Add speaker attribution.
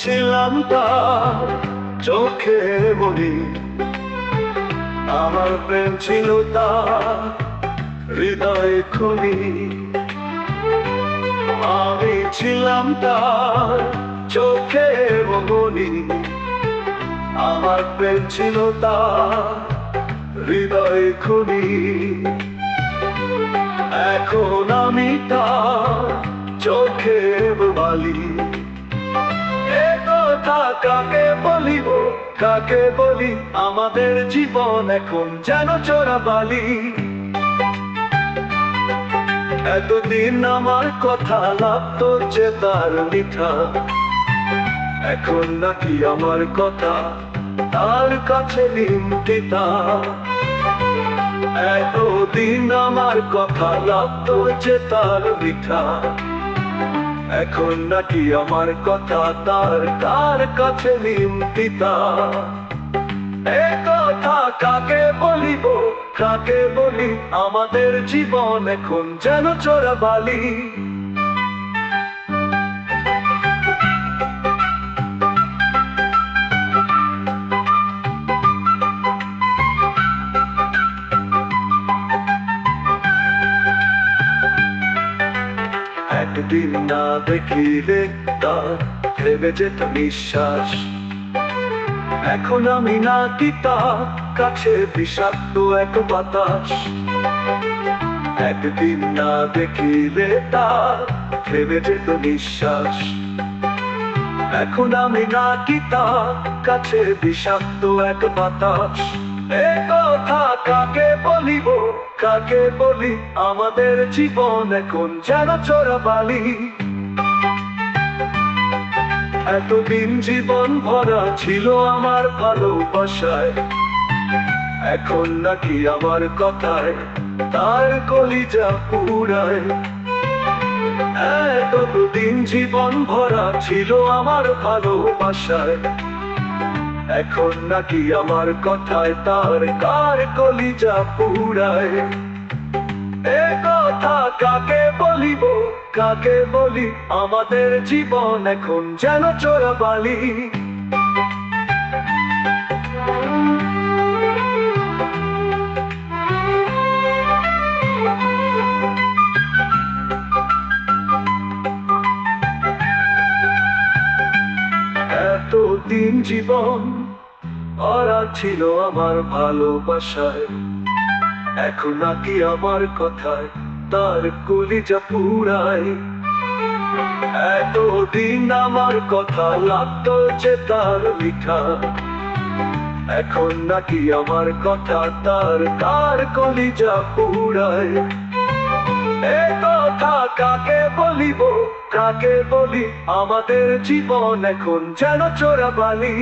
Speaker 1: ছিলাম তার চোখে মনি, আমার প্রেম ছিল তার হৃদয় খুনি। আমি ছিলাম তার চোখে মনি, আমার প্রেম ছিল তার হৃদয় খুনি। এখন আমি তার চোখে বালি, এ কথা কাকে বলিব, কাকে বলি? আমাদের জীবন এখন যেন চোরাবালি। এতদিন আমার কথা লাগতো যে তার মিঠা, এখন নাকি আমার কথা তার কাছে নিমতিতা। এতদিন আমার কথা লাগতো যে তার মিঠা, এখন নাকি আমার কথা তার কার কাছে নিমতিতা। এ কথা কাকে বলিব, কাকে বলি? আমাদের জীবন এখন যেন চোরাবালি। একদিন না দেখিলে তার থেমে যেত নিঃশ্বাস, এখন আমি নাকি তার কাছে বিষাক্ত এক বাতাস। একদিন না দেখিলে তার থেমে যেত নিঃশ্বাস, এখন আমি নাকি তার কাছে বিষাক্ত এক বাতাস। এ কথা কাকে বলিব, কাকে বলি? আমাদের জীবন এখন যেন চোরাবালি। এতদিন জীবন ভরা ছিল আমার ভালোবাসায়, এখন নাকি আমার কথায় তার কলিজা পুরায়। এতদিন জীবন ভরা ছিল আমার ভালোবাসায়, এখন নাকি আমার কথায় তার কার কলিজা পুরায়। এ কথা কাকে বলিব, কাকে বলি? আমাদের জীবন এখন যেন চোরাবালি। এতদিন জীবন ভরা ছিল আমার ভালোবাসায়, এখন নাকি আমার কথায় তার কলিজা পুরায়। এতদিন আমার কথা লাগতো যে তার মিঠা, এখন নাকি আমার কথা তার কার কলিজা পুরায়। এ কথা কাকে বলিব, কাকে বলি? আমাদের জীবন এখন যেন চোরাবালি।